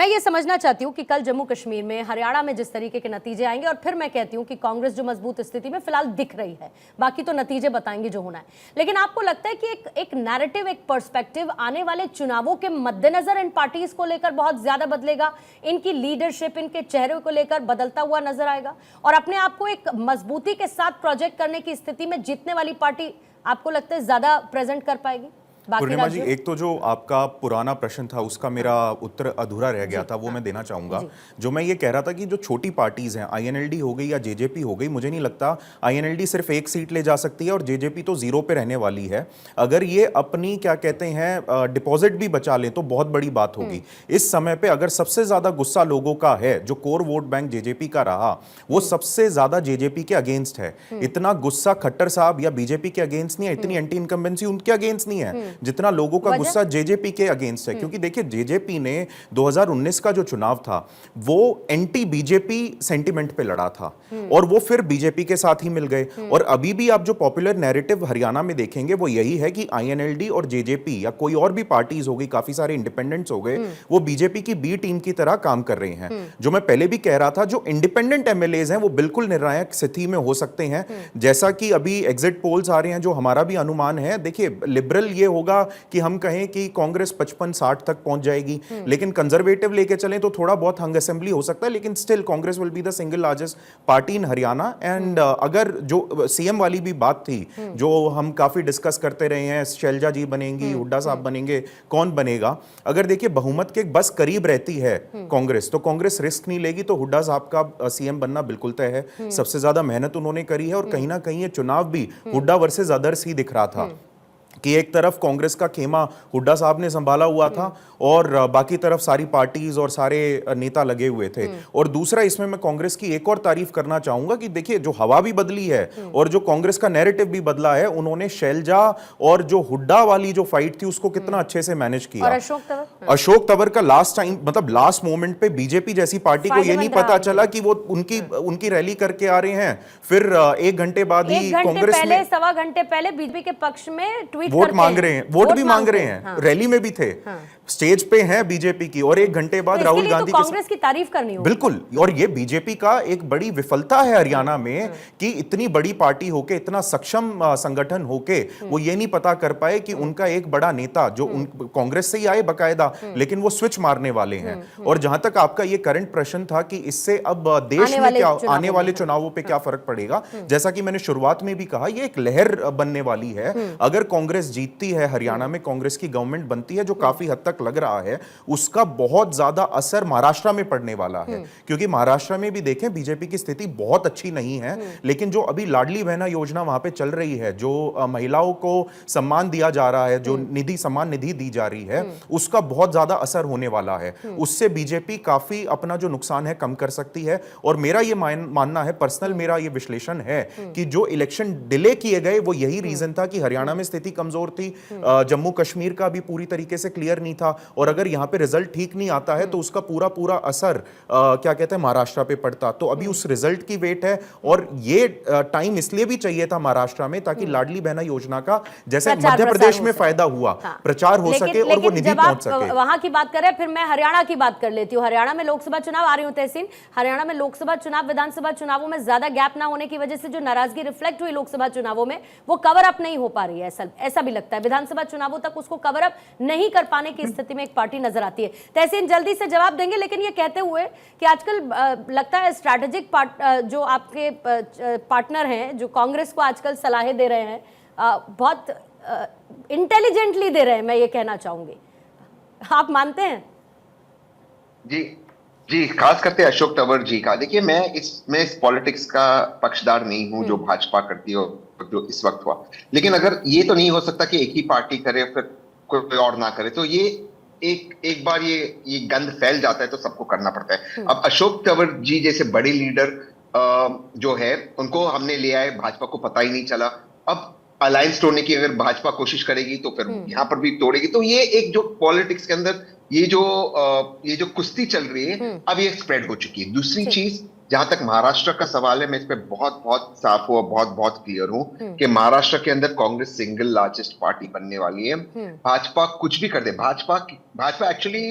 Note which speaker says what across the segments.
Speaker 1: मैं ये समझना चाहती हूँ कि कल जम्मू कश्मीर में, हरियाणा में जिस तरीके के नतीजे आएंगे, और फिर मैं कहती हूँ कि कांग्रेस जो मजबूत स्थिति में फिलहाल दिख रही है, बाकी तो नतीजे बताएंगे जो होना है, लेकिन आपको लगता है कि एक नैरेटिव, एक पर्सपेक्टिव आने वाले चुनावों के मद्देनजर इन पार्टीज को लेकर बहुत ज्यादा बदलेगा, इनकी लीडरशिप, इनके चेहरे को लेकर बदलता हुआ नजर आएगा, और अपने आप को एक मजबूती के साथ प्रोजेक्ट करने की स्थिति में जीतने वाली पार्टी आपको लगता है ज्यादा प्रेजेंट कर पाएगी?
Speaker 2: पूर्णिमा जी, एक तो जो आपका पुराना प्रश्न था उसका मेरा उत्तर अधूरा रह गया था, वो मैं देना चाहूंगा। जो मैं ये कह रहा था कि जो छोटी पार्टीज हैं, आईएनएलडी हो गई या जेजेपी हो गई, मुझे नहीं लगता आईएनएलडी सिर्फ एक सीट ले जा सकती है और जेजेपी तो जीरो पे रहने वाली है। अगर ये अपनी क्या कहते हैं डिपॉजिट भी बचा लें तो बहुत बड़ी बात होगी। इस समय पे अगर सबसे ज्यादा गुस्सा लोगों का है, जो कोर वोट बैंक जेजेपी का रहा, वो सबसे ज्यादा जेजेपी के अगेंस्ट है। इतना गुस्सा खट्टर साहब या बीजेपी के अगेंस्ट नहीं है, इतनी एंटी इनकम्बेंसी उनके अगेंस्ट नहीं है जितना लोगों का गुस्सा जेजेपी के अगेंस्ट है। क्योंकि देखिए, जेजेपी ने 2019 का जो चुनाव था वो एंटी बीजेपी सेंटिमेंट पे लड़ा था और वो फिर बीजेपी के साथ ही मिल गए। और अभी भी आप जो पॉपुलर नैरेटिव हरियाणा में देखेंगे वो यही है कि आईएनएलडी और जेजेपी या कोई और भी पार्टीज हो गई, काफी सारे इंडिपेंडेंट्स हो गए, वो बीजेपी की बी टीम की तरह काम कर रहे हैं। जो मैं पहले भी कह रहा था, जो इंडिपेंडेंट एमएलएज हैं वो बिल्कुल निर्णायक स्थिति में हो सकते हैं। जैसा कि अभी एग्जिट पोल्स आ रहे हैं, जो हमारा भी अनुमान है, देखिए लिबरल ये होगा कि हम कहें कि कांग्रेस 55-60 तक पहुंच जाएगी, लेकिन कंजर्वेटिव लेके चलें तो थोड़ा बहुत हंग असेंबली हो सकता है, लेकिन still Congress will be the single largest party in Haryana. And अगर जो सीएम वाली भी बात थी, जो हम काफी डिस्कस करते रहे हैं, शैलजा जी बनेंगी, हुड्डा साहब बनेंगे, कौन बनेगा, अगर देखिए बहुमत के बस करीब रहती है कांग्रेस, तो कांग्रेस रिस्क नहीं लेगी, तो हुड्डा साहब का सीएम बनना बिल्कुल तय है। सबसे ज्यादा मेहनत उन्होंने करी है और कहीं ना कहीं ये चुनाव भी हुड्डा वर्सेस अदर्स ही दिख रहा था कि एक तरफ कांग्रेस का खेमा हुड्डा साहब ने संभाला हुआ था और बाकी तरफ सारी पार्टीज और सारे नेता लगे हुए थे। और दूसरा, इसमें मैं कांग्रेस की एक और तारीफ करना चाहूंगा कि देखिए, जो हवा भी बदली है और जो कांग्रेस का नैरेटिव भी बदला है, उन्होंने शैलजा और जो हुड्डा वाली जो फाइट थी उसको कितना अच्छे से मैनेज किया।
Speaker 1: और
Speaker 2: अशोक तंवर का लास्ट टाइम, मतलब लास्ट मोमेंट पे बीजेपी जैसी पार्टी को ये नहीं पता चला कि वो उनकी रैली करके आ रहे हैं, फिर एक घंटे बाद ही कांग्रेस में,
Speaker 1: सवा घंटे पहले बीजेपी के पक्ष में
Speaker 2: वोट मांग रहे हैं, वोट भी मांग रहे हैं, रैली में भी थे, स्टेज पे हैं बीजेपी की, और एक घंटे बाद राहुल गांधी
Speaker 1: कांग्रेस की तारीफ करनी होगी।
Speaker 2: बिल्कुल। और ये बीजेपी का एक बड़ी विफलता है हरियाणा में कि इतनी बड़ी पार्टी होके, इतना सक्षम संगठन होके वो ये नहीं पता कर पाए कि उनका एक बड़ा नेता, जो कांग्रेस से ही आए बकायदा, लेकिन वो स्विच मारने वाले हैं। और जहां तक आपका ये करंट प्रश्न था कि इससे अब देश में क्या, आने वाले चुनावों पे क्या फर्क पड़ेगा, जैसा कि मैंने शुरुआत में भी कहा, ये एक लहर बनने वाली है। अगर कांग्रेस जीतती है, हरियाणा में कांग्रेस की गवर्नमेंट बनती है, जो काफी हद तक लग रहा है, उसका बहुत ज्यादा असर महाराष्ट्र में पड़ने वाला है। क्योंकि महाराष्ट्र में भी देखें, बीजेपी की स्थिति बहुत अच्छी नहीं है, लेकिन जो अभी लाडली बहना योजना वहां पे चल रही है, जो महिलाओं को सम्मान दिया जा रहा है, जो निधि, सम्मान निधि दी जा रही है, उसका बहुत ज्यादा असर होने वाला है। उससे बीजेपी काफी अपना जो नुकसान है कम कर सकती है। और मेरा ये मानना है, पर्सनल मेरा ये विश्लेषण है कि जो इलेक्शन डिले किए गए वो यही रीजन था कि हरियाणा में स्थिति कमजोर थी, जम्मू कश्मीर का भी पूरी तरीके से क्लियर नहीं था, और अगर यहां पे रिजल्ट ठीक नहीं आता है तो उसका पूरा असर क्या कहते हैं महाराष्ट्र पे पड़ता। तो अभी उस रिजल्ट की वेट है, और ये टाइम इसलिए भी चाहिए था महाराष्ट्र में ताकि लाडली बहना योजना का जैसे मध्य प्रदेश में फायदा हुआ, प्रचार हो सके और वो निधि पहुंच सके।
Speaker 1: वहां की बात करें, फिर मैं हरियाणा की बात कर लेती हूँ। हरियाणा में लोकसभा चुनाव आ रही हूँ तहसीन, हरियाणा में लोकसभा चुनाव, विधानसभा चुनावों में ज्यादा गैप ना होने की वजह से जो नाराजगी रिफ्लेक्ट हुई लोकसभा चुनावों में, वो कवर अप नहीं हो पा रही है। ऐसा भी लगता है विधानसभा चुनावों तक उसको कवर अप नहीं कर पाने की स्थिति में एक पार्टी नजर आती है। तहसीन जल्दी से जवाब देंगे, लेकिन ये कहते हुए कि आजकल लगता है स्ट्रैटेजिक जो आपके पार्टनर हैं, जो कांग्रेस को आजकल सलाहें दे रहे हैं, बहुत इंटेलिजेंटली दे रहे हैं, मैं ये कहना चाहूंगी। आप मानते हैं?
Speaker 3: जी जी, खास करते अशोक तंवर जी का। देखिए, मैं इस पॉलिटिक्स का पक्षधार नहीं हूं जो भाजपा करती हो, जो इस वक्त हुआ, लेकिन अगर ये तो नहीं हो सकता कि एक ही पार्टी करे फिर कोई और ना करे, तो ये एक बार ये गंद फैल जाता है तो सबको करना पड़ता है। अब अशोक तंवर जी जैसे बड़े लीडर जो है, उनको हमने लिया है, भाजपा को पता ही नहीं चला। अब अलायंस तोड़ने की अगर भाजपा कोशिश करेगी तो फिर यहाँ पर भी तोड़ेगी। तो ये एक जो पॉलिटिक्स के अंदर ये जो कुश्ती चल रही है, अब ये स्प्रेड हो चुकी है। दूसरी चीज, जहां तक महाराष्ट्र का सवाल है, मैं इस पे बहुत साफ हूँ, बहुत क्लियर हूँ कि महाराष्ट्र के अंदर कांग्रेस सिंगल लार्जेस्ट पार्टी बनने वाली है। भाजपा कुछ भी कर दे, भाजपा एक्चुअली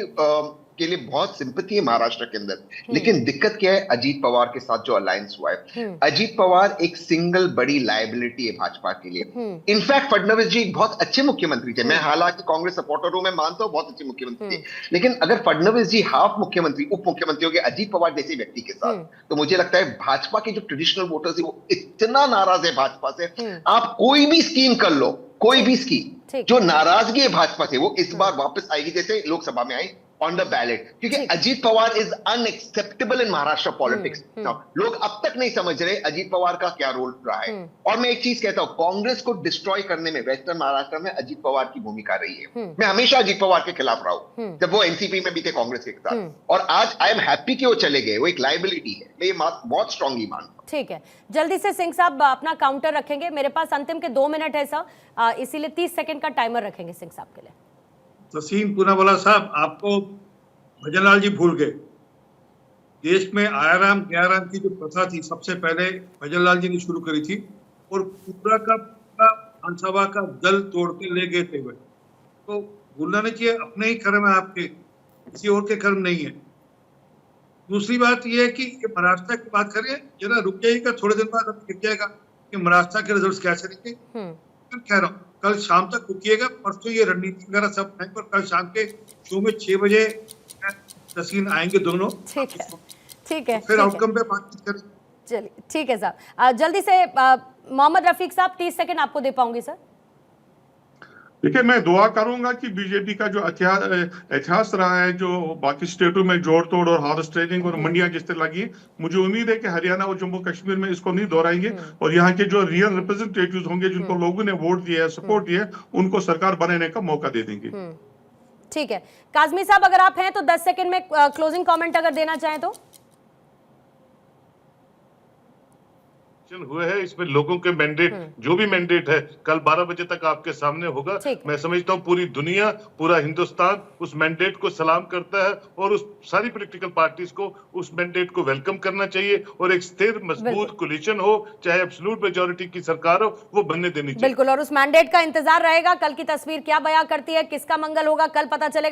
Speaker 3: के लिए बहुत सिंपैथी है महाराष्ट्र के अंदर। लेकिन दिक्कत क्या है, अजीत पवार के साथ जो अलायंस हुआ है, अजीत पवार एक सिंगल बड़ी लायबिलिटी है भाजपा के लिए। इनफैक्ट फडणवीस जी बहुत अच्छे मुख्यमंत्री थे, मैं हालांकि कांग्रेस सपोर्टर हूं, मैं मानता हूं बहुत अच्छे मुख्यमंत्री थे, लेकिन अगर फडणवीस जी हाफ मुख्यमंत्री उप मुख्यमंत्री हो गए अजीत पवार जैसे व्यक्ति के साथ, तो मुझे लगता है भाजपा के जो ट्रेडिशनल वोटर्स है वो इतना नाराज है भाजपा से। आप कोई भी स्कीम कर लो, कोई भी स्कीम, जो नाराजगी है भाजपा से वो इस बार वापस आएगी जैसे लोकसभा में आई ऑन द बैलेट, क्योंकि Ajit Pawar is unacceptable in Maharashtra politics. लोग अब तक नहीं समझ रहे अजीत पवार का क्या रोल रहा है। और मैं एक चीज कहता हूं, कांग्रेस को डिस्ट्रॉय करने में वेस्टर्न महाराष्ट्र में अजीत पवार की भूमिका रही है। मैं हमेशा अजीत पवार के खिलाफ रहा हूं, जब वो एनसीपी में भी थे कांग्रेस के साथ, और आज आई एम हैप्पी कि वो चले गए। वो एक लायबिलिटी है, मैं ये बहुत स्ट्रांगली मानता हूं।
Speaker 1: ठीक है, जल्दी से सिंह साहब अपना काउंटर रखेंगे, मेरे पास अंतिम के 2 मिनट है सर, इसीलिए 30 सेकंड का टाइमर रखेंगे सिंह साहब के लिए।
Speaker 4: तसीम पूनावाला साहब, आपको भजनलाल जी भूल गए। देश में आयाराम गयाराम की जो प्रथा थी सबसे पहले भजनलाल जी ने शुरू करी थी, और पूरा का पूरा विधानसभा का दल तोड़ के ले गए थे वे। तो भूलना नहीं चाहिए, अपने ही कर्म है आपके, किसी और के कर्म नहीं है। दूसरी बात यह है कि ये महाराष्ट्र की बात करें, जरा रुक जाइएगा, थोड़े दिन बाद गिर जाएगा कि महाराष्ट्र के रिजल्ट कैसे निकले। कह रहा हूँ कल शाम तक रुकिएगा, परसों ये रणनीति वगैरह सब है, पर कल शाम के शो में 6 बजे तसीन आएंगे दोनों।
Speaker 1: ठीक है, ठीक है,
Speaker 4: फिर आउटकम पे बातचीत करें।
Speaker 1: चलिए ठीक है साहब, जल्दी से मोहम्मद रफीक साहब 30 सेकंड आपको दे पाऊंगी सर।
Speaker 5: देखिए, मैं दुआ करूंगा कि बीजेपी का जो इतिहास रहा है, जो बाकी स्टेटों में जोड़ तोड़ और हॉर्स ट्रेडिंग और मंडियां जिस तरह लगी, मुझे उम्मीद है कि हरियाणा और जम्मू कश्मीर में इसको नहीं दोहराएंगे, और यहाँ के जो रियल रिप्रेजेंटेटिव्स होंगे, जिनको लोगों ने वोट दिया है, सपोर्ट दिया है, उनको सरकार बनाने का मौका दे देंगे।
Speaker 1: ठीक है, काजमी साहब अगर आप हैं तो 10 सेकंड में क्लोजिंग कमेंट अगर देना चाहें तो।
Speaker 5: हुए हैं इसमें लोगों के मैंडेट, जो भी मैंडेट है कल 12 बजे तक आपके सामने होगा। मैं समझता हूँ पूरी दुनिया, पूरा हिंदुस्तान उस मैंडेट को सलाम करता है, और उस सारी पॉलिटिकल पार्टीज को उस मैंडेट को वेलकम करना चाहिए, और एक स्थिर मजबूत कोलिशन हो, चाहे एब्सोल्यूट मेजॉरिटी की सरकार हो, वो बनने देनी चाहिए।
Speaker 1: बिल्कुल, और उस मैंडेट का इंतजार रहेगा, कल की तस्वीर क्या बयां करती है, किसका मंगल होगा, कल पता चलेगा।